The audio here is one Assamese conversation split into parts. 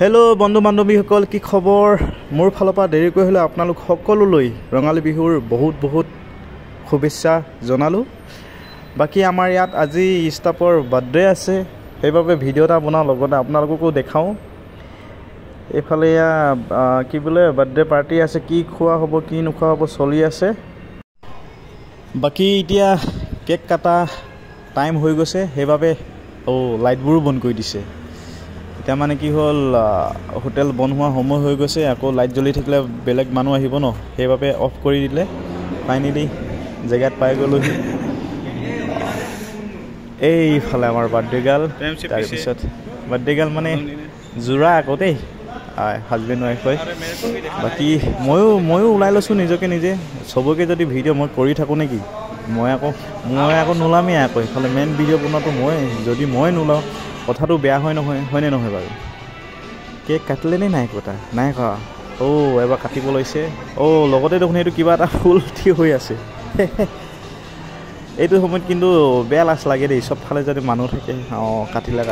হেল্ল' বন্ধু বান্ধৱীসকল, কি খবৰ? মোৰ ফালৰ পৰা দেৰিকৈ হ'লে আপোনালোক সকলোলৈ ৰঙালী বিহুৰ বহুত শুভেচ্ছা জনালোঁ। বাকী আমাৰ ইয়াত আজি ষ্টাফৰ বাৰ্থডে আছে, সেইবাবে ভিডিঅ' এটা বনাওঁ, লগতে আপোনালোককো দেখাওঁ। এইফালে কি বোলে বাৰ্থডে পাৰ্টি আছে, কি খোৱা হ'ব কি নোখোৱা হ'ব চলি আছে। বাকী এতিয়া কেক কাটা টাইম হৈ গৈছে, সেইবাবে লাইটবোৰো বন্ধ কৰি দিছে। এতিয়া মানে কি হ'ল, হোটেল বন্ধ হোৱা সময় হৈ গৈছে, আকৌ লাইট জ্বলি থাকিলে বেলেগ মানুহ আহিব ন, সেইবাবে অফ কৰি দিলে। ফাইনেলি জেগাত পাই গ'লোহি। এইফালে আমাৰ বাৰ্থডে গাৰ্ল, তাৰপিছত বাৰ্থডে গাৰ্ল মানে যোৰা আকৌ দেই, হাজবেণ্ড ৱাইফ হয়। বাকী ময়ো ওলাই লৈছোঁ নিজকে নিজে। চবকে যদি ভিডিঅ' মই কৰি থাকোঁ নেকি, মই আকৌ নোলামেই আকৌ। এইফালে মেইন ভিডিঅ' বনোৱাটো যদি মই নোলাওঁ কথাটো বেয়া হয়নে নহয় বাৰু? কেক কাটিলেনে নাই কটা? নাই খোৱা। এবাৰ কাটিব লৈছে। লগতে দেখোন এইটো কিবা এটা ফুল থিয় হৈ আছে। এইটো সময়ত কিন্তু বেয়া লাজ লাগে দেই, চবফালে যদি মানুহ থাকে। কাটিলে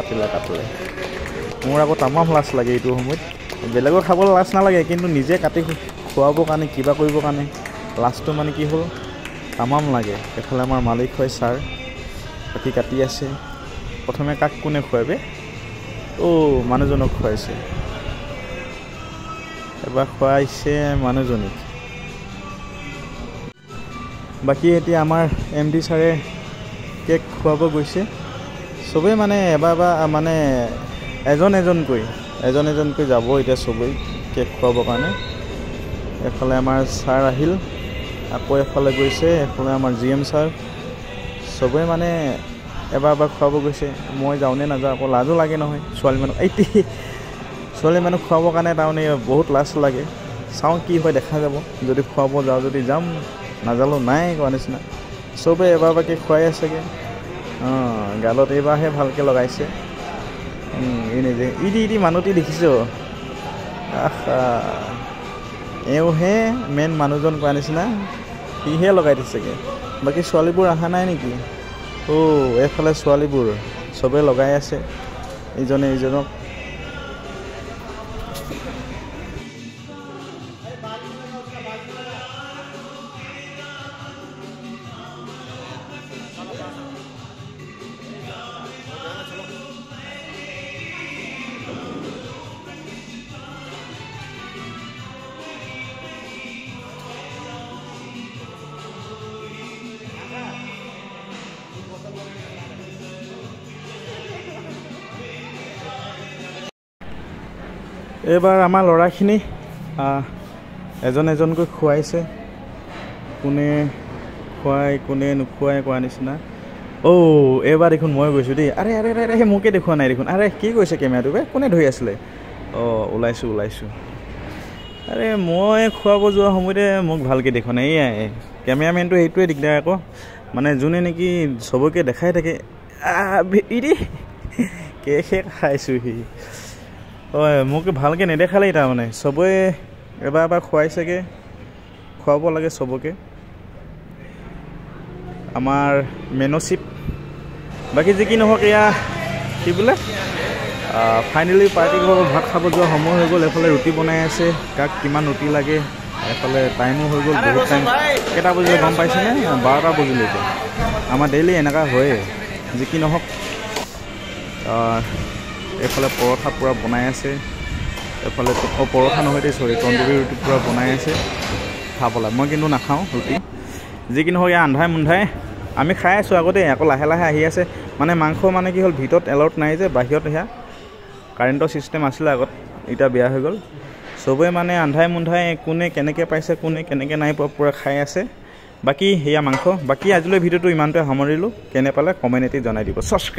মোৰ আকৌ তামাম লাজ লাগে এইটো সময়ত। বেলেগৰ খাবলৈ লাজ নালাগে, কিন্তু নিজে কাটি খুৱাবৰ কাৰণে কিবা কৰিবৰ কাৰণে লাজটো মানে কি হ'ল তামাম লাগে। এফালে আমাৰ মালিক হয় ছাৰ, কাটি আছে। প্ৰথমে কাক কোনে খুৱাবে? মানুহজনক খুৱাইছে, এবাৰ খুৱাইছে মানুহজনীক। বাকী এতিয়া আমাৰ MD ছাৰে কেক খুৱাব গৈছে। চবেই মানে এবাৰ মানে এজনকৈ যাব এতিয়া চবেই কেক খুৱাবৰ কাৰণে। এফালে আমাৰ ছাৰ আহিল, আকৌ এফালে গৈছে, এফালে আমাৰ GM ছাৰ। চবেই মানে এবাৰ খুৱাব গৈছে। মই যাওঁনে নাযাওঁ আকৌ লাজো লাগে নহয়, ছোৱালী মানুহ খুৱাবৰ কাৰণে তাৰমানে বহুত লাজ লাগে। চাওঁ কি হয়, দেখা যাব। যদি খুৱাব যাওঁ যদি যাম, নাজানো নাই কোৱা নিচিনা। চবেই এবাৰকে খুৱাই আছেগৈ। গালত এইবাৰহে ভালকৈ লগাইছে। নিজে ইদি মানুহটি দেখিছ? এওঁহে মেইন মানুহজন কোৱা নিচিনা, সিহে লগাই দিছেগৈ। বাকী ছোৱালীবোৰ অহা নাই নেকি? এইফালে ছোৱালীবোৰ চবেই লগাই আছে ইজনে ইজনক। এইবাৰ আমাৰ ল'ৰাখিনি এজনকৈ খুৱাইছে। কোনে খুৱাই কোনে নোখুৱাই কোৱা নিচিনা। এইবাৰ দেখোন মই গৈছোঁ দেই। আৰে মোকে দেখুওৱা নাই দেখোন। আৰে কি কৈছে কেমেৰাটো কোনে ধৰি আছিলে? ওলাইছোঁ। আৰে মই খুৱাব যোৱা সময়তে মোক ভালকৈ দেখুওৱা নাই। এয়াই কেমেৰামেনটো সেইটোৱে দিগদাৰ আকৌ, মানে যোনে নেকি চবকে দেখাই থাকে। কেকহে খাইছোঁহি। মোক ভালকৈ নেদেখালেই তাৰমানে। চবেই এবাৰ খুৱাইছেগৈ, খুৱাব লাগে চবকে। আমাৰ মেনশ্বিপ। বাকী যি কি নহওক, এয়া কি বোলে ফাইনেলি পাৰ্টি ঘৰ ভাত খাব যোৱা সময় হৈ গ'ল। এফালে ৰুটি বনাই আছে, কাক কিমান ৰুটি লাগে। এফালে টাইমো হৈ গ'ল, বহুত টাইম। কেইটা বজিলে গম পাইছেনে? 12টা বজিলে এতিয়া। আমাৰ ডেইলি এনেকুৱা হয়েই। যি কি নহওক, এইফালে পৰঠা পূৰা বনাই আছে। এফালে পৰঠা নহয় দেই, তন্দুৰী ৰুটি পূৰা বনাই আছে খাবলৈ। মই কিন্তু নাখাওঁ ৰুটি। যি কি নহওক, আন্ধাই মুন্ধাই আমি খাই আছোঁ আগতে, আকৌ লাহে আহি আছে। মানে মাংস মানে কি হ'ল, ভিতৰত এলাউড নাই যে, বাহিৰত সেয়া কাৰেণ্টৰ ছিষ্টেম আছিলে আগত, এতিয়া বেয়া হৈ গ'ল। চবেই মানে আন্ধাই মুন্ধাই কোনে কেনেকৈ পাইছে, কোনে কেনেকৈ নাই পোৱা, পূৰা খাই আছে। বাকী সেয়া মাংস। বাকী আজিলৈ ভিডিঅ'টো ইমানটোৱে সামৰিলোঁ। কেনে পালে কমেণ্ট এটি জনাই দিব। ছাবস্ক্ৰাইব